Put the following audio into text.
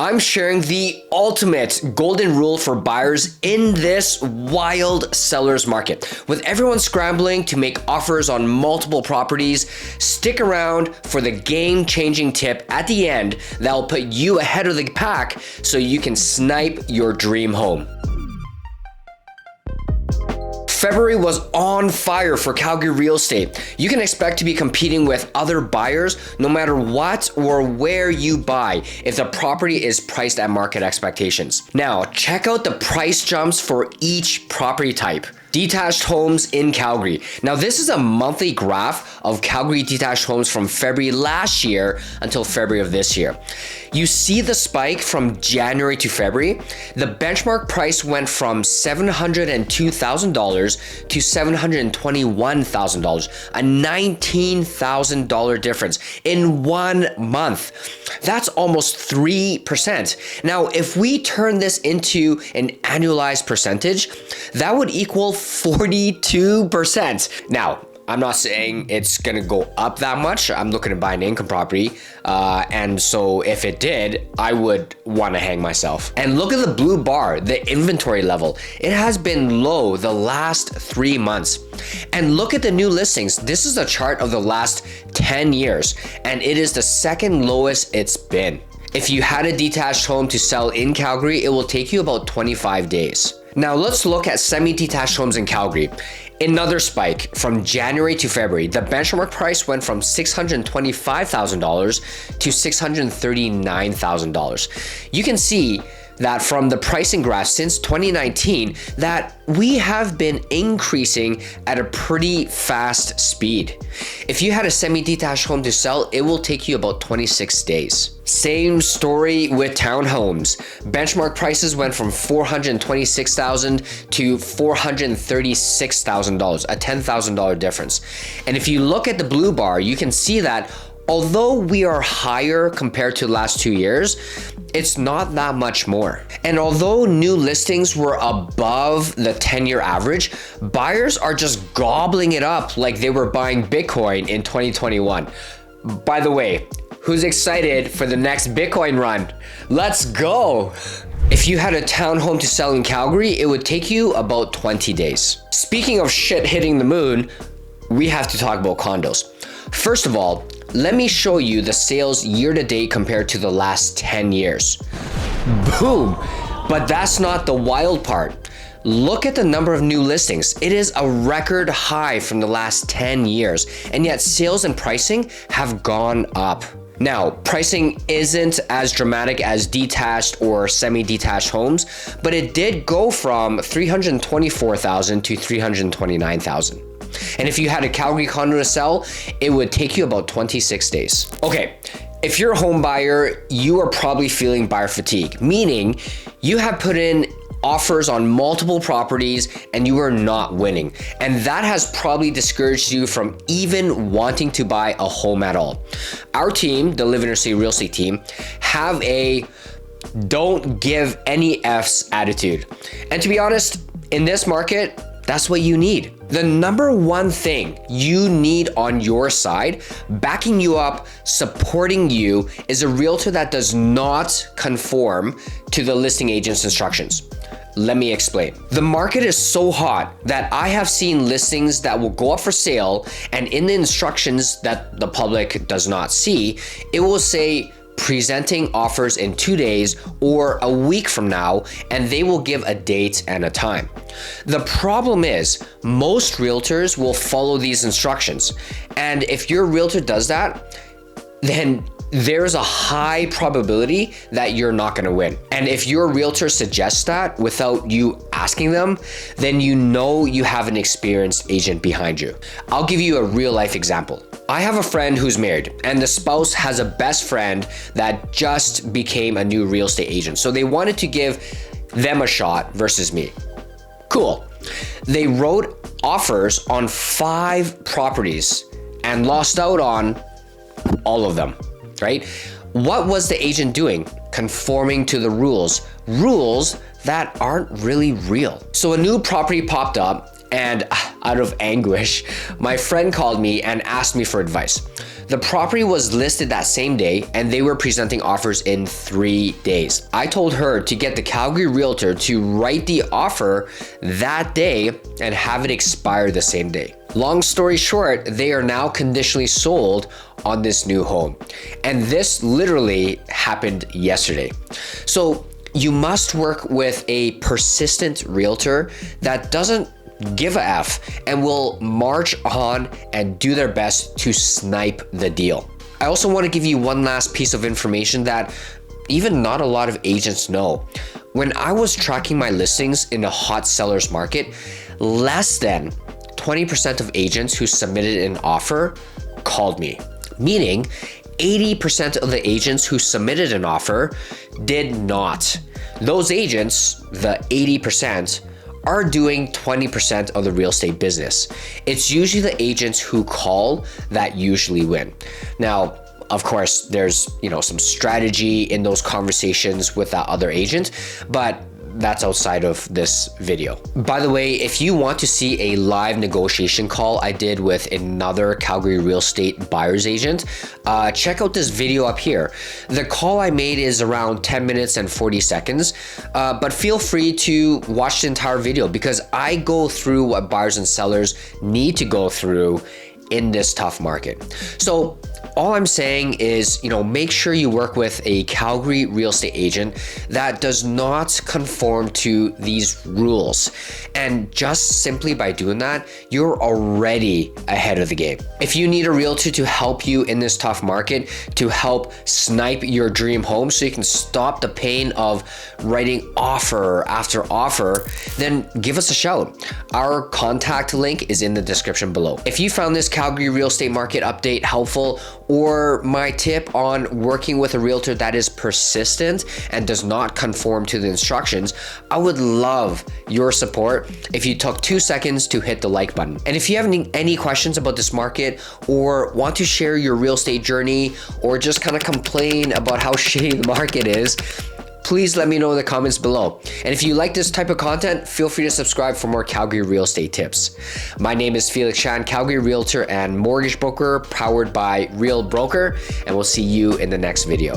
I'm sharing the ultimate golden rule for buyers in this wild seller's market. With everyone scrambling to make offers on multiple properties, stick around for the game-changing tip at the end that will put you ahead of the pack so you can snipe your dream home. February was on fire for Calgary real estate. You can expect to be competing with other buyers no matter what or where you buy if the property is priced at market expectations. Now, check out the price jumps for each property type. Detached homes in Calgary. Now, this is a monthly graph of Calgary detached homes from February last year until February of this year. You see the spike from January to February. The benchmark price went from $702,000 to $721,000, a $19,000 difference in 1 month. That's almost 3%. Now, if we turn this into an annualized percentage, that would equal 42%. Now, I'm not saying it's gonna go up that much. I'm looking to buy an income property. And so if it did, I would wanna hang myself. And look at the blue bar, the inventory level. It has been low the last 3 months. And look at the new listings. This is a chart of the last 10 years, and it is the second lowest it's been. If you had a detached home to sell in Calgary, it will take you about 25 days. Now let's look at semi-detached homes in Calgary. Another spike from January to February. The benchmark price went from $625,000 to $639,000. You can see that from the pricing graph since 2019 that we have been increasing at a pretty fast speed. If you had a semi-detached home to sell, it will take you about 26 days. Same story with townhomes. Benchmark prices went from $426,000 to $436,000, a $10,000 difference. And if you look at the blue bar, you can see that although we are higher compared to the last 2 years, it's not that much more. And although new listings were above the 10-year average, buyers are just gobbling it up like they were buying Bitcoin in 2021. By the way, who's excited for the next Bitcoin run? Let's go! If you had a townhome to sell in Calgary, it would take you about 20 days. Speaking of shit hitting the moon, we have to talk about condos. First of all, let me show you the sales year to date compared to the last 10 years. Boom! But that's not the wild part. Look at the number of new listings. It is a record high from the last 10 years, and yet sales and pricing have gone up. Now, pricing isn't as dramatic as detached or semi-detached homes, but it did go from $324,000 to $329,000. And if you had a Calgary condo to sell, it would take you about 26 days. Okay, if you're a home buyer, you are probably feeling buyer fatigue, meaning you have put in offers on multiple properties and you are not winning. And that has probably discouraged you from even wanting to buy a home at all. Our team, the LiveInnerCity Real Estate Team, have a don't give any F's attitude. And to be honest, in this market, that's what you need. The number one thing you need on your side, backing you up, supporting you, is a realtor that does not conform to the listing agent's instructions. Let me explain. The market is so hot that I have seen listings that will go up for sale, and in the instructions that the public does not see, it will say presenting offers in 2 days or a week from now, and they will give a date and a time. The problem is most realtors will follow these instructions. And if your realtor does that, then there's a high probability that you're not gonna win. And if your realtor suggests that without you asking them, then you know you have an experienced agent behind you. I'll give you a real life example. I have a friend who's married, and the spouse has a best friend that just became a new real estate agent. So they wanted to give them a shot versus me. Cool. They wrote offers on 5 properties and lost out on all of them, right? What was the agent doing? Conforming to the rules that aren't really real. So a new property popped up, And out of anguish, my friend called me and asked me for advice. The property was listed that same day and they were presenting offers in 3 days. I told her to get the Calgary Realtor to write the offer that day and have it expire the same day. Long story short, they are now conditionally sold on this new home. And this literally happened yesterday. So you must work with a persistent realtor that doesn't give a F and will march on and do their best to snipe the deal. I also want to give you one last piece of information that even not a lot of agents know. When I was tracking my listings in a hot seller's market, less than 20% of agents who submitted an offer called me, meaning 80% of the agents who submitted an offer did not. Those agents, the 80%, are doing 20% of the real estate business. It's usually the agents who call that usually win. Now, of course, there's some strategy in those conversations with that other agent, but that's outside of this video. By the way, if you want to see a live negotiation call I did with another Calgary real estate buyer's agent, check out this video up here. The call I made is around 10 minutes and 40 seconds, but feel free to watch the entire video because I go through what buyers and sellers need to go through in this tough market. So all I'm saying is, make sure you work with a Calgary real estate agent that does not conform to these rules. And just simply by doing that, you're already ahead of the game. If you need a realtor to help you in this tough market, to help snipe your dream home so you can stop the pain of writing offer after offer, then give us a shout. Our contact link is in the description below. If you found this Calgary real estate market update helpful, or my tip on working with a realtor that is persistent and does not conform to the instructions, I would love your support if you took 2 seconds to hit the like button. And if you have any questions about this market or want to share your real estate journey or just kind of complain about how shitty the market is, please let me know in the comments below. And if you like this type of content, feel free to subscribe for more Calgary real estate tips. My name is Felix Chan, Calgary Realtor and Mortgage Broker, powered by Real Broker, and we'll see you in the next video.